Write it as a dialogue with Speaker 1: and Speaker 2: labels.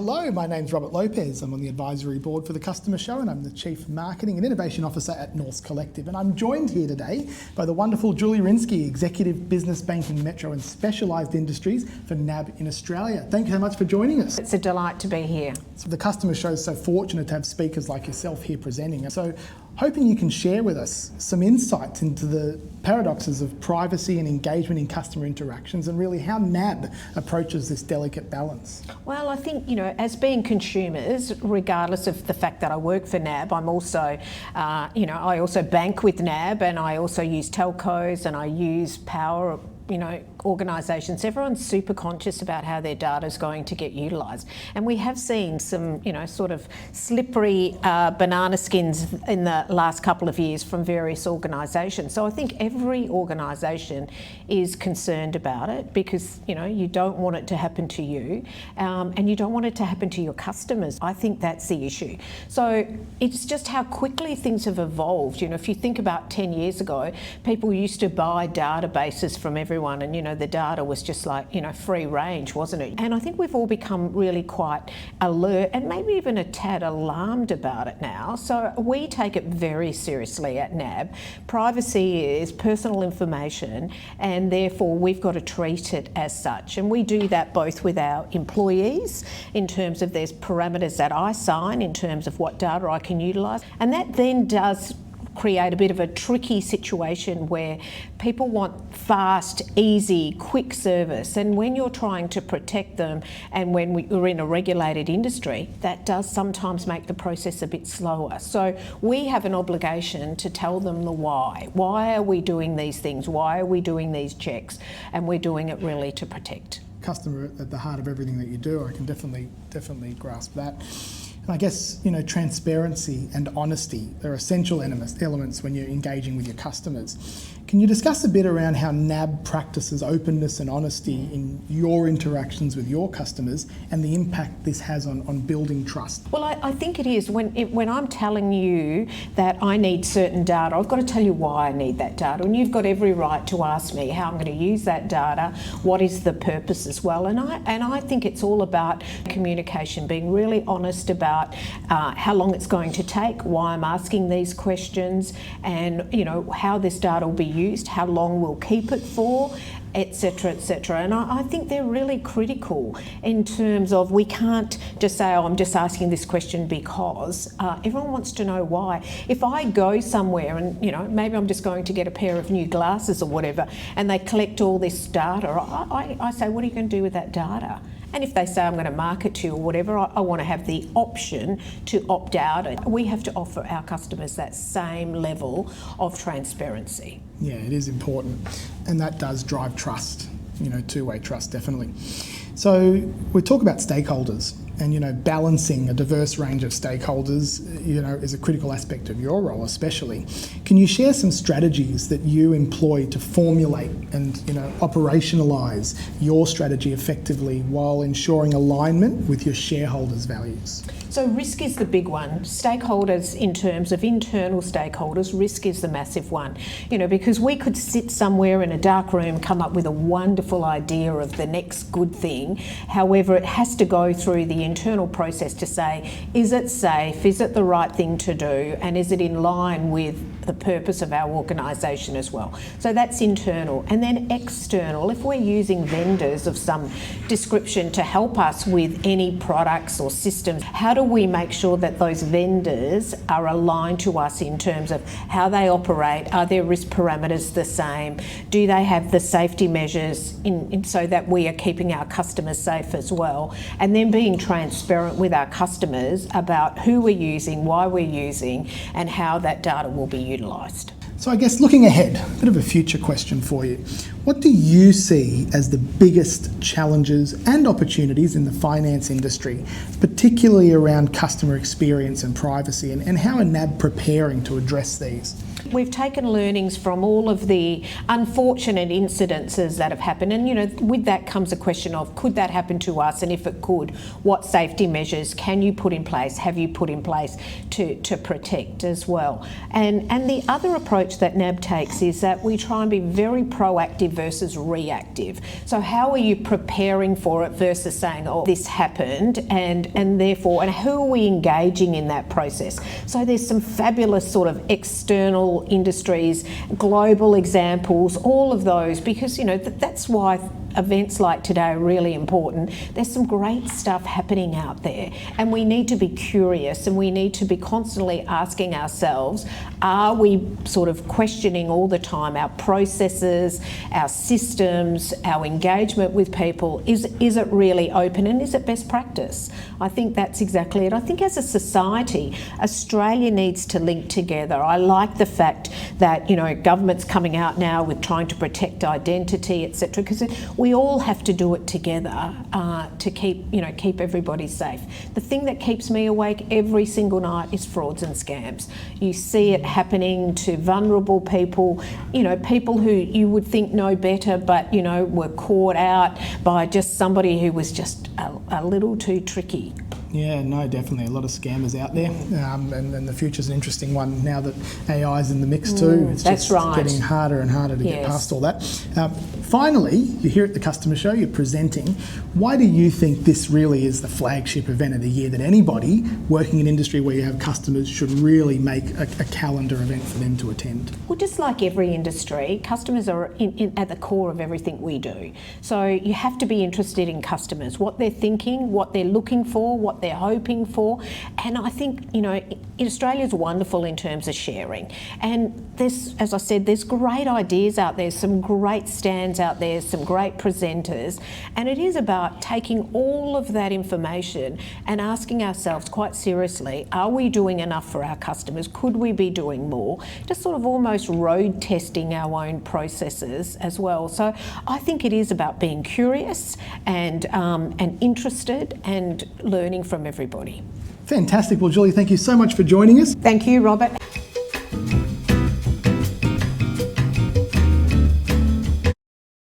Speaker 1: Hello, my name's Robert Lopez. I'm on the advisory board for the Customer Show and I'm the Chief Marketing and Innovation Officer at Norse Collective. And I'm joined here today by the wonderful Julia Rynski, Executive Business Banking Metro and Specialised Industries for NAB in Australia. Thank you so much for joining us.
Speaker 2: It's a delight to be here.
Speaker 1: So the Customer Show is so fortunate to have speakers like yourself here presenting. So hoping you can share with us some insights into the paradoxes of privacy and engagement in customer interactions and really how NAB approaches this delicate balance.
Speaker 2: Well, I think, as being consumers, regardless of the fact that I work for NAB, I'm also, I also bank with NAB and I also use telcos and I use power, organisations. Everyone's super conscious about how their data is going to get utilised. And we have seen some, sort of slippery banana skins in the last couple of years from various organisations. So I think every organisation is concerned about it because, you don't want it to happen to you and you don't want it to happen to your customers. I think that's the issue. So it's just how quickly things have evolved. If you think about 10 years ago, people used to buy databases from everyone and, the data was just like, free range, wasn't it? And I think we've all become really quite alert and maybe even a tad alarmed about it now. So we take it very seriously at NAB. Privacy is personal information and therefore we've got to treat it as such. And we do that both with our employees in terms of there's parameters that I sign in terms of what data I can utilise. And that then does create a bit of a tricky situation where people want fast, easy, quick service. And when you're trying to protect them and when we're in a regulated industry, that does sometimes make the process a bit slower. So we have an obligation to tell them the why. Why are we doing these things? Why are we doing these checks? And we're doing it really to protect.
Speaker 1: Customer at the heart of everything that you do, I can definitely grasp that. And I guess, transparency and honesty, they're essential elements when you're engaging with your customers. Can you discuss a bit around how NAB practices openness and honesty in your interactions with your customers and the impact this has on building trust?
Speaker 2: Well, I think it is. When I'm telling you that I need certain data, I've got to tell you why I need that data. And you've got every right to ask me how I'm going to use that data, what is the purpose as well. And I think it's all about communication, being really honest about how long it's going to take, why I'm asking these questions, and how this data will be used, how long we'll keep it for, etc., etc. And I think they're really critical in terms of we can't just say, I'm just asking this question because everyone wants to know why. If I go somewhere and, maybe I'm just going to get a pair of new glasses or whatever, and they collect all this data, I say, what are you going to do with that data? And if they say I'm going to market to you or whatever, I want to have the option to opt out. We have to offer our customers that same level of transparency.
Speaker 1: Yeah, it is important. And that does drive trust, two-way trust, definitely. So we talk about stakeholders and, balancing a diverse range of stakeholders, is a critical aspect of your role especially. Can you share some strategies that you employ to formulate and, operationalise your strategy effectively while ensuring alignment with your shareholders' values?
Speaker 2: So risk is the big one. Stakeholders, in terms of internal stakeholders, risk is the massive one. Because we could sit somewhere in a dark room, come up with a wonderful idea of the next good thing. However, it has to go through the internal process to say, is it safe? Is it the right thing to do? And is it in line with the purpose of our organisation as well? So that's internal. And then external, if we're using vendors of some description to help us with any products or systems, how do we make sure that those vendors are aligned to us in terms of how they operate? Are their risk parameters the same? Do they have the safety measures in so that we are keeping our customers safe as well? And then being transparent with our customers about who we're using, why we're using, and how that data will be utilised.
Speaker 1: So I guess looking ahead, a bit of a future question for you. What do you see as the biggest challenges and opportunities in the finance industry, particularly around customer experience and privacy, and how are NAB preparing to address these?
Speaker 2: We've taken learnings from all of the unfortunate incidences that have happened, and with that comes a question of, could that happen to us, and if it could, what safety measures can you put in place, have you put in place to protect as well? And the other approach approach that NAB takes is that we try and be very proactive versus reactive. So how are you preparing for it versus saying, oh, this happened, and therefore, and who are we engaging in that process? So there's some fabulous sort of external industries, global examples, all of those, because, you know, that's why events like today are really important. There's some great stuff happening out there, and we need to be curious, and we need to be constantly asking ourselves, are we sort of questioning all the time our processes, our systems, our engagement with people? Is it really open, and is it best practice? I think that's exactly it. I think as a society, Australia needs to link together. I like the fact that, you know, government's coming out now with trying to protect identity, etc., because we all have to do it together to keep everybody safe. The thing that keeps me awake every single night is frauds and scams. You see it happening to vulnerable people, you know, people who you would think know better, but, you know, were caught out by just somebody who was just a little too tricky.
Speaker 1: Yeah, no, definitely. A lot of scammers out there. And the future's an interesting one now that AI's in the mix too. It's
Speaker 2: that's
Speaker 1: just
Speaker 2: right.
Speaker 1: getting harder and harder to get past all that. Finally, you're here at the Customer Show, you're presenting. Why do you think this really is the flagship event of the year, that anybody working in industry where you have customers should really make a calendar event for them to attend?
Speaker 2: Well, just like every industry, customers are at the core of everything we do. So you have to be interested in customers, what they're thinking, what they're looking for, what they're hoping for. And I think, you know, Australia's wonderful in terms of sharing. And there's, as I said, there's great ideas out there, some great stands out there, some great presenters. And it is about taking all of that information and asking ourselves quite seriously, are we doing enough for our customers? Could we be doing more? Just sort of almost road testing our own processes as well. So I think it is about being curious and interested and learning from everybody.
Speaker 1: Fantastic. Well, Julie, thank you so much for joining us.
Speaker 2: Thank you, Robert.